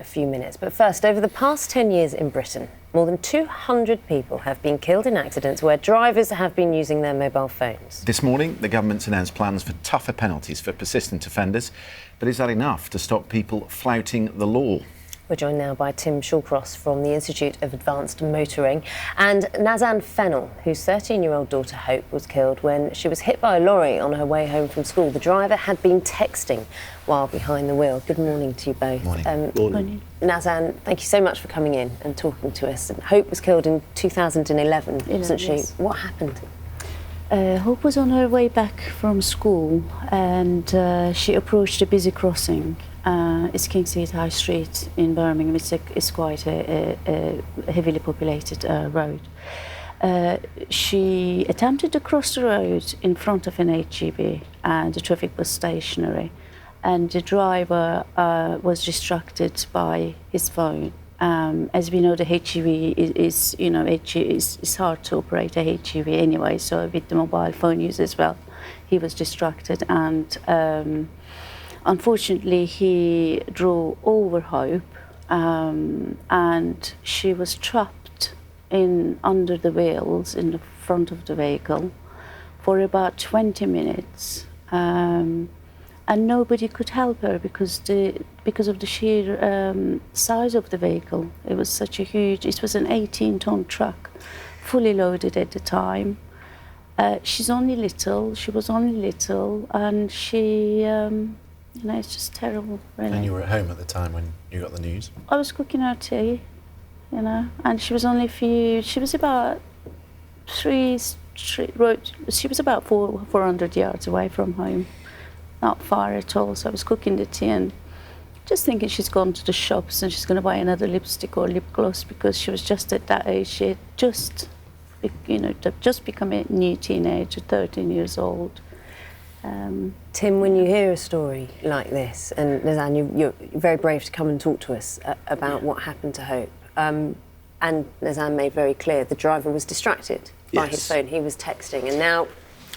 a few minutes. But first, over the past 10 years in Britain, more than 200 people have been killed in accidents where drivers have been using their mobile phones. This morning, the government's announced plans for tougher penalties for persistent offenders. But is that enough to stop people flouting the law? We're joined now by Tim Shawcross from the Institute of Advanced Motoring and Nazan Fennell, whose 13-year-old daughter Hope was killed when she was hit by a lorry on her way home from school. The driver had been texting while behind the wheel. Good morning to you both. Morning. Morning. Nazan, thank you so much for coming in and talking to us. Hope was killed in 2011, wasn't she? Yes. What happened? Hope was on her way back from school and she approached a busy crossing. It's Kingsheath High Street in Birmingham. It's quite a heavily populated road. She attempted to cross the road in front of an HGV and the traffic was stationary, and the driver was distracted by his phone. As we know, the HGV is hard to operate a HGV anyway, so with the mobile phone use as well, he was distracted and unfortunately he drove over Hope and she was trapped under the wheels in the front of the vehicle for about 20 minutes. And nobody could help her because of the sheer size of the vehicle. It was such a huge, it was an 18-ton truck, fully loaded at the time. She was only little, and she, it's just terrible, really. And you were at home at the time when you got the news? I was cooking her tea, and she was only she was about 400 yards away from home. Not far at all, so I was cooking the tea and just thinking she's gone to the shops and she's going to buy another lipstick or lip gloss because she was just at that age. She had just become a new teenager, 13 years old. Tim, when you hear a story like this, and Nazan, you're very brave to come and talk to us about what happened to Hope. And Nazan made very clear the driver was distracted by his phone. He was texting, and now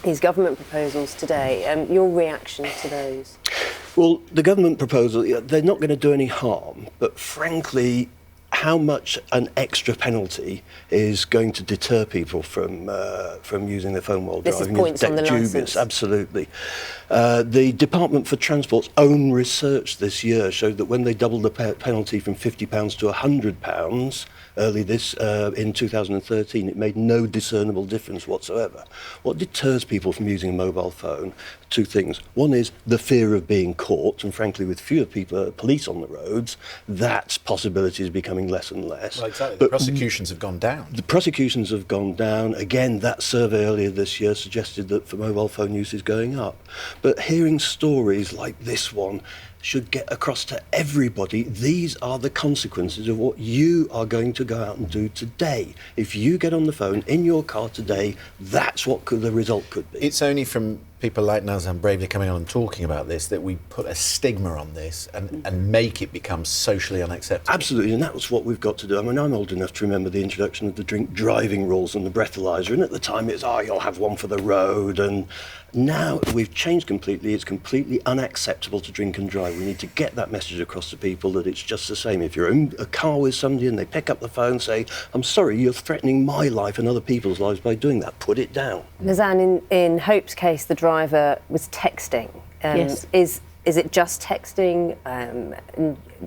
these government proposals today, your reaction to those? Well, the government proposal, they're not going to do any harm, but frankly, how much an extra penalty is going to deter people from using their phone while driving? This is points on the licence. Absolutely. The Department for Transport's own research this year showed that when they doubled the penalty from £50 to £100 in 2013, it made no discernible difference whatsoever. What deters people from using a mobile phone? Two things. One is the fear of being caught, and frankly, with fewer police on the roads, that possibility is becoming less and less. Well, exactly. The prosecutions have gone down. The prosecutions have gone down. Again, that survey earlier this year suggested that for mobile phone use is going up. But hearing stories like this one should get across to everybody. These are the consequences of what you are going to go out and do today. If you get on the phone in your car today, that's what the result could be. It's only from people like Nazan bravely coming on and talking about this that we put a stigma on this and make it become socially unacceptable. Absolutely, and that's what we've got to do. I mean, I'm old enough to remember the introduction of the drink driving rules and the breathalyzer, and at the time it's, you'll have one for the road, and now we've changed completely. It's completely unacceptable to drink and drive. We need to get that message across to people that it's just the same. If you're in a car with somebody and they pick up the phone, say, I'm sorry, you're threatening my life and other people's lives by doing that. Put it down. Nazan, in Hope's case, the driver was texting. Yes. Is it just texting,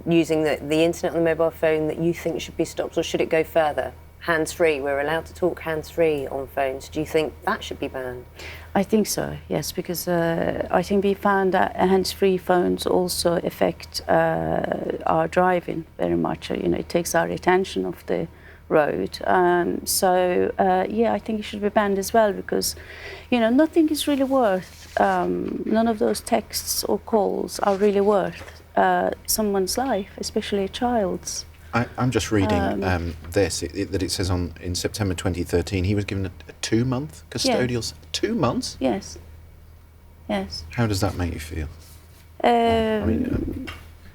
using the internet on the mobile phone that you think should be stopped, or should it go further? Hands-free, we're allowed to talk hands-free on phones. Do you think that should be banned? I think so, yes, because I think we found that hands-free phones also affect our driving very much. It takes our attention off the road. I think it should be banned as well because, nothing is really worth, none of those texts or calls are really worth someone's life, especially a child's. I'm just reading that it says in September 2013 he was given a 2-month custodial. 2 months? Yes. How does that make you feel?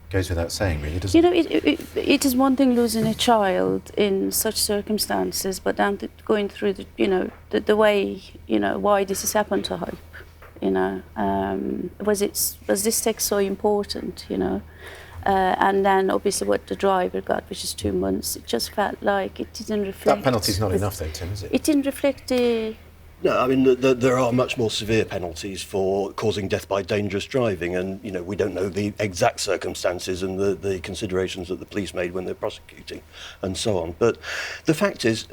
Goes without saying, really, doesn't it? It is one thing losing a child in such circumstances, but then going through the way why this has happened to Hope. Was this text so important? And then obviously what the driver got, which is 2 months, it just felt like it didn't reflect... That penalty's not enough though, Tim, is it? It didn't reflect the... No, I mean, there are much more severe penalties for causing death by dangerous driving, and, you know, we don't know the exact circumstances and the considerations that the police made when they're prosecuting and so on. But the fact is,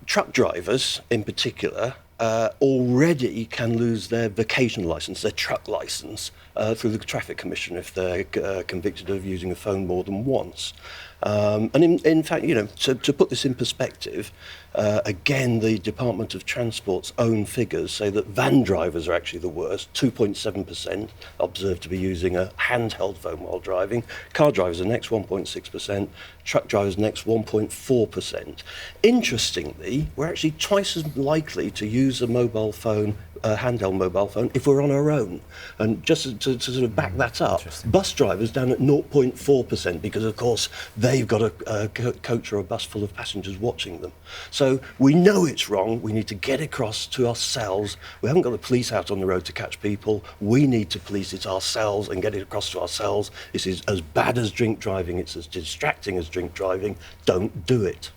truck drivers in particular already can lose their vocational licence, their truck licence, through the Traffic Commission if they're convicted of using a phone more than once. And in fact, you know, to put this in perspective, again, the Department of Transport's own figures say that van drivers are actually the worst. 2.7% observed to be using a handheld phone while driving. Car drivers are next, 1.6%. Truck drivers next, 1.4%. Interestingly, we're actually twice as likely to use a mobile phone, a handheld mobile phone, if we're on our own. And just to sort of back that up, bus drivers down at 0.4% because, of course, they've got a coach or a bus full of passengers watching them. So we know it's wrong. We need to get across to ourselves. We haven't got the police out on the road to catch people. We need to police it ourselves and get it across to ourselves. This is as bad as drink driving. It's as distracting as drink driving. Don't do it.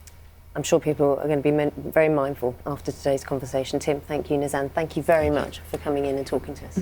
I'm sure people are going to be very mindful after today's conversation. Tim, thank you. Nazan, thank you very much for coming in and talking to us.